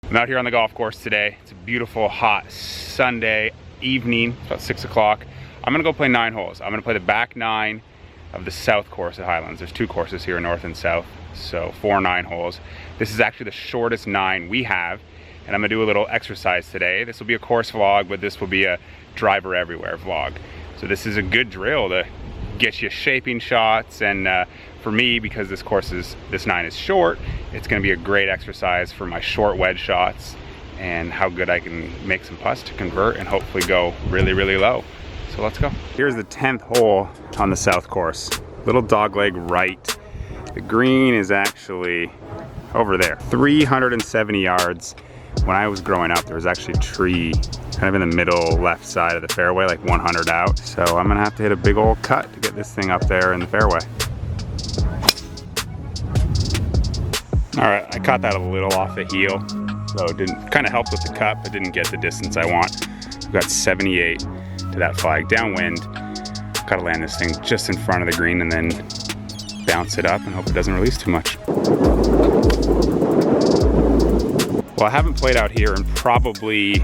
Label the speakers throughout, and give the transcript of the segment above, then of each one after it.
Speaker 1: I'm out here on the golf course today. It's a beautiful, hot Sunday evening, about 6 o'clock. I'm gonna go play 9 holes. I'm gonna play the back 9 of the south course at Hylands. There's 2 courses here, north and south, so 4 9 holes. This is actually the shortest 9 we have, and I'm gonna do a little exercise today. This will be a course vlog, but this will be a driver everywhere vlog. So this is a good drill to get you shaping shots, and for me, because this 9 is short, it's gonna be a great exercise for my short wedge shots and how good I can make some putts to convert and hopefully go really, really low. So let's go. Here's the 10th hole on the south course. Little dogleg right. The green is actually over there, 370 yards. When I was growing up, there was actually a tree kind of in the middle left side of the fairway, like 100 out. So I'm gonna have to hit a big old cut to get this thing up there in the fairway. All right, I caught that a little off the heel, so it didn't kind of help with the cut, but didn't get the distance I want. We've got 78 to that flag downwind. Gotta land this thing just in front of the green and then bounce it up and hope it doesn't release too much. Well, I haven't played out here in probably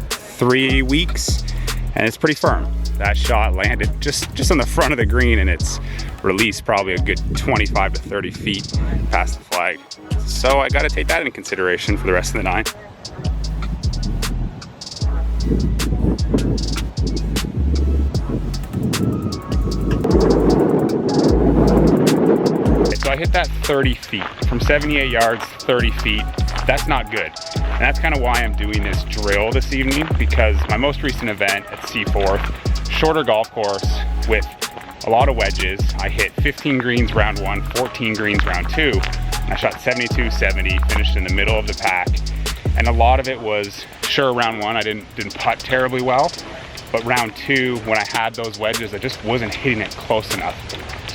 Speaker 1: 3 weeks, and it's pretty firm. That shot landed just on the front of the green, and it's released probably a good 25 to 30 feet past the flag. So I gotta take that into consideration for the rest of the 9. So I hit that 30 feet. From 78 yards, 30 feet. That's not good. And that's kind of why I'm doing this drill this evening, because my most recent event at Seaforth, shorter golf course with a lot of wedges. I hit 15 greens round 1, 14 greens round 2. And I shot 72, 70, finished in the middle of the pack. And a lot of it was, sure, round 1, I didn't putt terribly well. But round 2, when I had those wedges, I just wasn't hitting it close enough.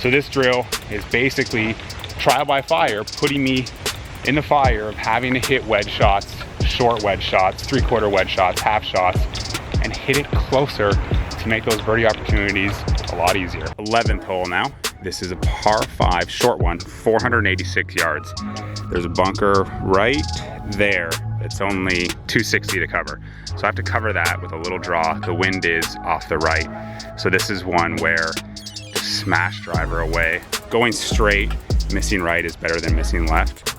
Speaker 1: So this drill is basically trial by fire, putting me in the fire of having to hit wedge shots, short wedge shots, 3/4 wedge shots, half shots, and hit it closer to make those birdie opportunities a lot easier. 11th hole now. This is a par 5, short one, 486 yards. There's a bunker right there. It's only 260 to cover. So I have to cover that with a little draw. The wind is off the right. So this is one where just smash driver away. Going straight, missing right is better than missing left.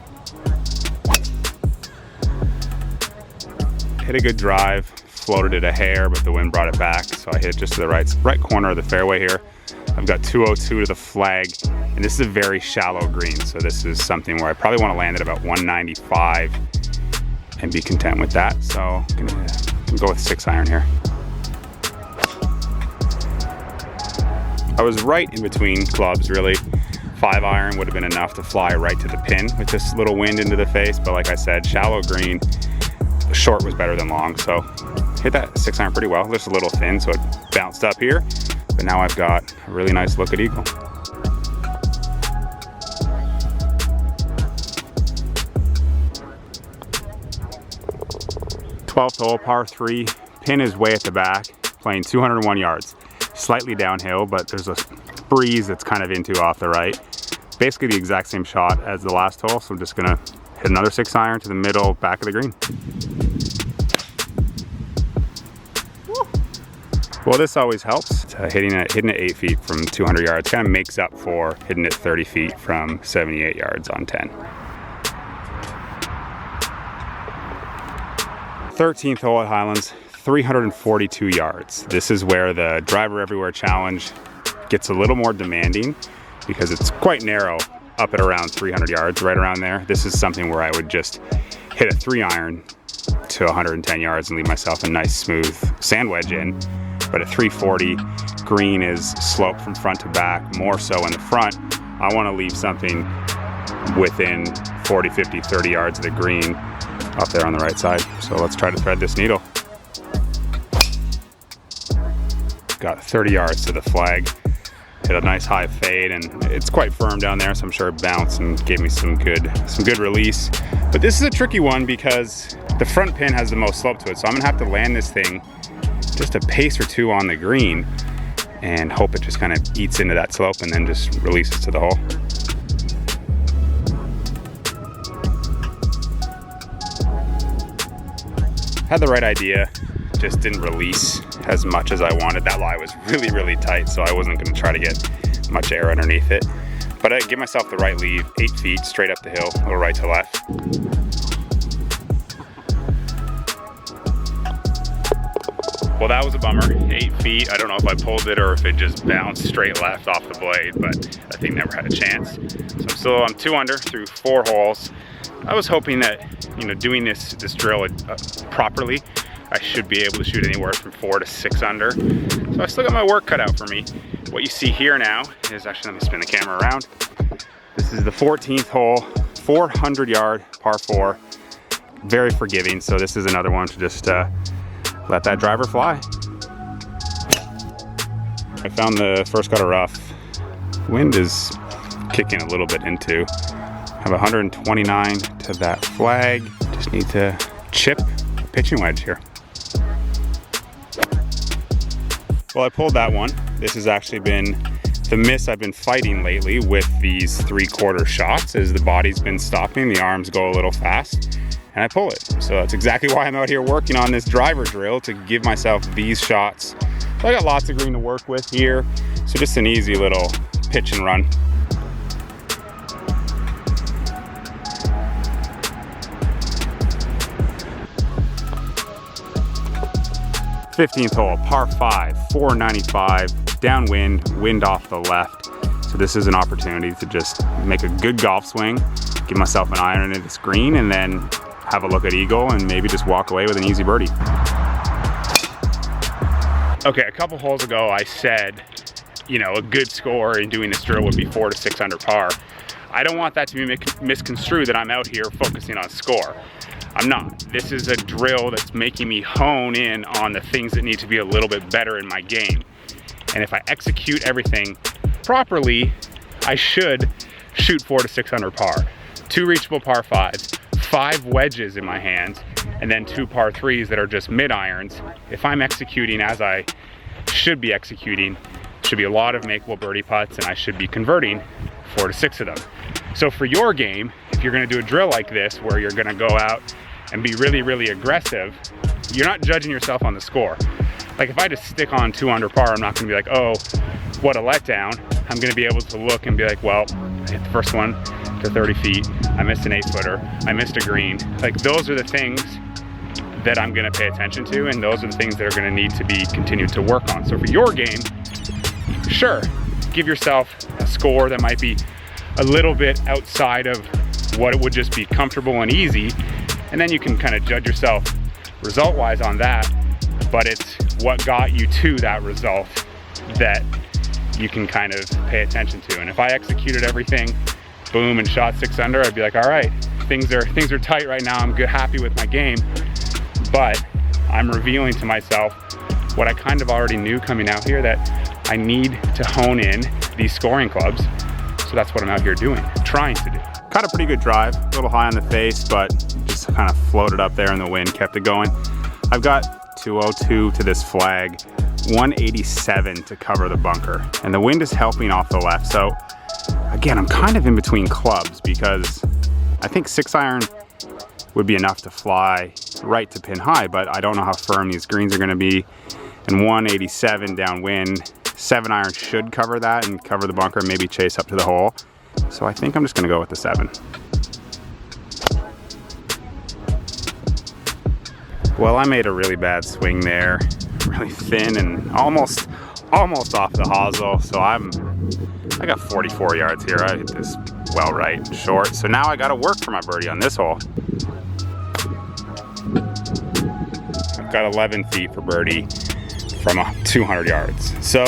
Speaker 1: Hit a good drive, floated it a hair, but the wind brought it back. So I hit it just to the right corner of the fairway here. I've got 202 to the flag, and this is a very shallow green. So this is something where I probably want to land at about 195 and be content with that. So I'm gonna go with 6 iron here. I was right in between clubs, really. 5 iron would have been enough to fly right to the pin with this little wind into the face. But like I said, shallow green, short was better than long. So hit that 6 iron pretty well. Just a little thin, so it bounced up here. But now I've got a really nice look at eagle. Twelfth hole, par 3. Pin is way at the back, playing 201 yards. Slightly downhill, but there's a breeze that's kind of into off the right. Basically the exact same shot as the last hole, so I'm just gonna hit another 6 iron to the middle, back of the green. Well, this always helps. Hitting it 8 feet from 200 yards kind of makes up for hitting it 30 feet from 78 yards on 10. 13th hole at Hylands, 342 yards. This is where the driver everywhere challenge gets a little more demanding because it's quite narrow up at around 300 yards, right around there. This is something where I would just hit a 3 iron to 110 yards and leave myself a nice smooth sand wedge in. But at 340, green is sloped from front to back, more so in the front. I want to leave something within 40, 50, 30 yards of the green up there on the right side. So let's try to thread this needle. Got 30 yards to the flag. Hit a nice high fade, and it's quite firm down there, so I'm sure it bounced and gave me some good release. But this is a tricky one because the front pin has the most slope to it, so I'm gonna have to land this thing just a pace or 2 on the green and hope it just kind of eats into that slope and then just releases to the hole. Had the right idea, just didn't release as much as I wanted. That lie was really, really tight, so I wasn't gonna try to get much air underneath it. But I give myself the right leave, 8 feet straight up the hill, a little right to left. Well, that was a bummer, 8 feet. I don't know if I pulled it or if it just bounced straight left off the blade, but that thing never had a chance. So I'm 2 under through 4 holes. I was hoping that, you know, doing this drill properly, I should be able to shoot anywhere from 4 to 6 under. So I still got my work cut out for me. What you see here now is, actually, let me spin the camera around. This is the 14th hole, 400-yard par 4. Very forgiving, so this is another one to just let that driver fly. I found the first cut of rough. Wind is kicking a little bit into. I have 129 to that flag. Just need to chip a pitching wedge here. Well, I pulled that one. This has actually been the miss I've been fighting lately with these 3/4 shots, as the body's been stopping, the arms go a little fast, and I pull it. So that's exactly why I'm out here working on this driver drill, to give myself these shots. So I got lots of green to work with here. So just an easy little pitch and run. '15th hole, par 5, 495, downwind, wind off the left. So this is an opportunity to just make a good golf swing, give myself an iron into this green, and then have a look at eagle and maybe just walk away with an easy birdie. Okay, a couple holes ago I said, you know, a good score in doing this drill would be 4 to 6 under par. I don't want that to be misconstrued that I'm out here focusing on score. I'm not. This is a drill that's making me hone in on the things that need to be a little bit better in my game. And if I execute everything properly, I should shoot 4 to 6 under par. 2 reachable par 5s, 5 wedges in my hands, and then 2 par 3s that are just mid irons. If I'm executing as I should be executing, should be a lot of makeable birdie putts, and I should be converting 4 to 6 of them. So for your game, if you're gonna do a drill like this, where you're gonna go out and be really, really aggressive, you're not judging yourself on the score. Like if I just stick on 2 under par, I'm not gonna be like, oh, what a letdown. I'm gonna be able to look and be like, well, I hit the first one to 30 feet. I missed an 8-footer. I missed a green. Like those are the things that I'm gonna pay attention to, and those are the things that are gonna need to be continued to work on. So for your game, sure, give yourself a score that might be a little bit outside of what it would just be comfortable and easy, and then you can kind of judge yourself result-wise on that, but it's what got you to that result that you can kind of pay attention to. And if I executed everything, boom, and shot 6 under, I'd be like, all right, things are tight right now, I'm good, happy with my game, but I'm revealing to myself what I kind of already knew coming out here, that I need to hone in these scoring clubs. So that's what I'm out here doing, trying to do. Caught a pretty good drive, a little high on the face, but just kind of floated up there in the wind, kept it going. I've got 202 to this flag, 187 to cover the bunker, and the wind is helping off the left. So again, I'm kind of in between clubs, because I think 6-iron would be enough to fly right to pin high, but I don't know how firm these greens are gonna be. And 187 downwind, 7-iron should cover that and cover the bunker and maybe chase up to the hole. So I think I'm just gonna go with the 7. Well, I made a really bad swing there, really thin and almost off the hosel. So I got 44 yards here. I hit this well right and short. So now I gotta work for my birdie on this hole. I've got 11 feet for birdie from 200 yards. So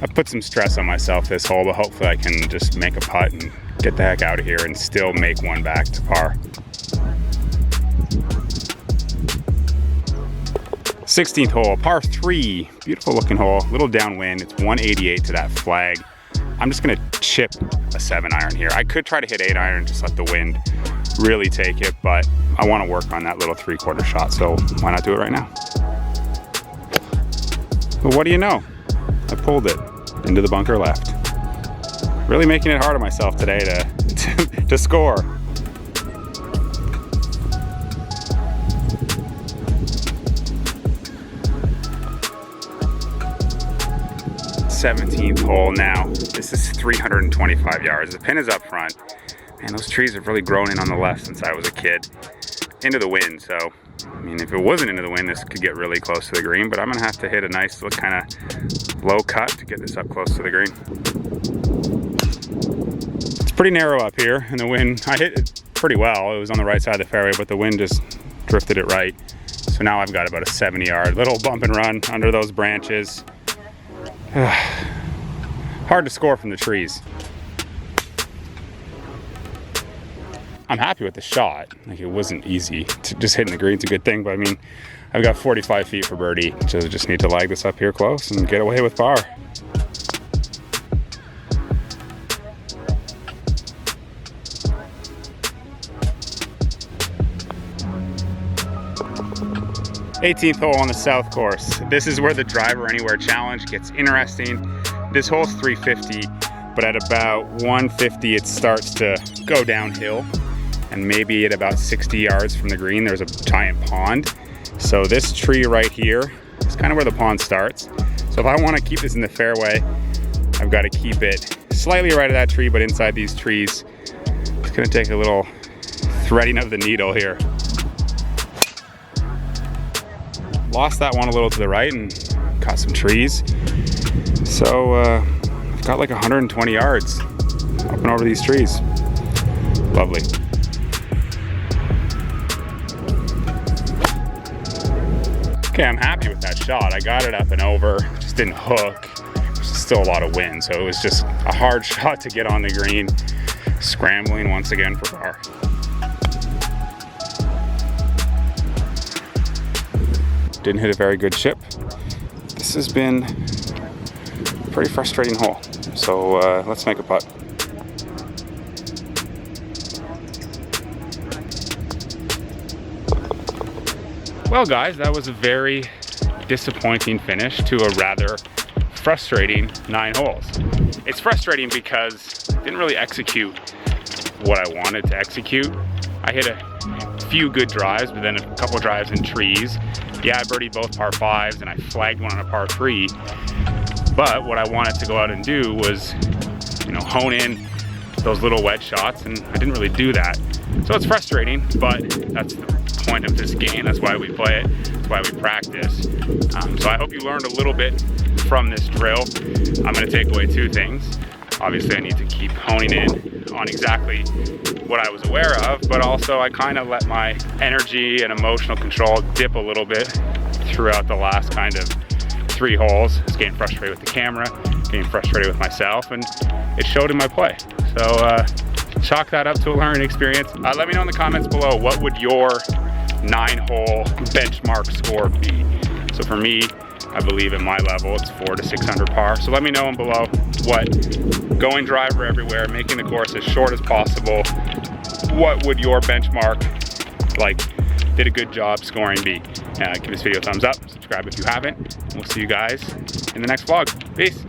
Speaker 1: I've put some stress on myself this hole, but hopefully I can just make a putt and get the heck out of here and still make one back to par. 16th hole, par 3, beautiful looking hole, little downwind. It's 188 to that flag. I'm just gonna chip a 7-iron here. I could try to hit 8-iron, just let the wind really take it, but I wanna work on that little 3/4 shot, so why not do it right now? But what do you know? I pulled it into the bunker left. Really making it hard on myself today to score. 17th hole now. This is 325 yards. The pin is up front. Man, those trees have really grown in on the left since I was a kid. Into the wind, so, I mean, if it wasn't into the wind, this could get really close to the green, but I'm gonna have to hit a nice little kind of low cut to get this up close to the green. It's pretty narrow up here, and the wind, I hit it pretty well. It was on the right side of the fairway, but the wind just drifted it right. So now I've got about a 70-yard little bump and run under those branches. Hard to score from the trees. I'm happy with the shot. Like, it wasn't easy. Just hitting the green's a good thing, but I mean, I've got 45 feet for birdie. So I just need to lag this up here close and get away with par. '18th hole on the south course. This is where the Driver Anywhere Challenge gets interesting. This hole's 350, but at about 150 it starts to go downhill. And maybe at about 60 yards from the green, there's a giant pond. So this tree right here is kind of where the pond starts. So if I want to keep this in the fairway, I've got to keep it slightly right of that tree, but inside these trees. It's going to take a little threading of the needle here. Lost that one a little to the right and caught some trees. So I've got like 120 yards up and over these trees. Lovely. Okay, I'm happy with that shot. I got it up and over, just didn't hook. There's still a lot of wind, so it was just a hard shot to get on the green. Scrambling once again for par. Didn't hit a very good chip. This has been a pretty frustrating hole. So let's make a putt. Well guys, that was a very disappointing finish to a rather frustrating 9 holes. It's frustrating because I didn't really execute what I wanted to execute. I hit a few good drives, but then a couple drives in trees. Yeah, I birdied both par 5s and I flagged one on a par 3. But what I wanted to go out and do was, you know, hone in those little wedge shots, and I didn't really do that. So it's frustrating, but that's the point of this game. That's why we play it. That's why we practice. So I hope you learned a little bit from this drill. I'm going to take away 2 things. Obviously, I need to keep honing in on exactly what I was aware of, but also I kind of let my energy and emotional control dip a little bit throughout the last kind of 3 holes. I was getting frustrated with the camera, getting frustrated with myself, and it showed in my play. So chalk that up to a learning experience. Let me know in the comments below, what would your 9-hole benchmark score be? So for me, I believe at my level, it's 400 to 600 par. So let me know below what going driver everywhere, making the course as short as possible, what would your benchmark, like, did a good job scoring be? Give this video a thumbs up, subscribe if you haven't. We'll see you guys in the next vlog. Peace.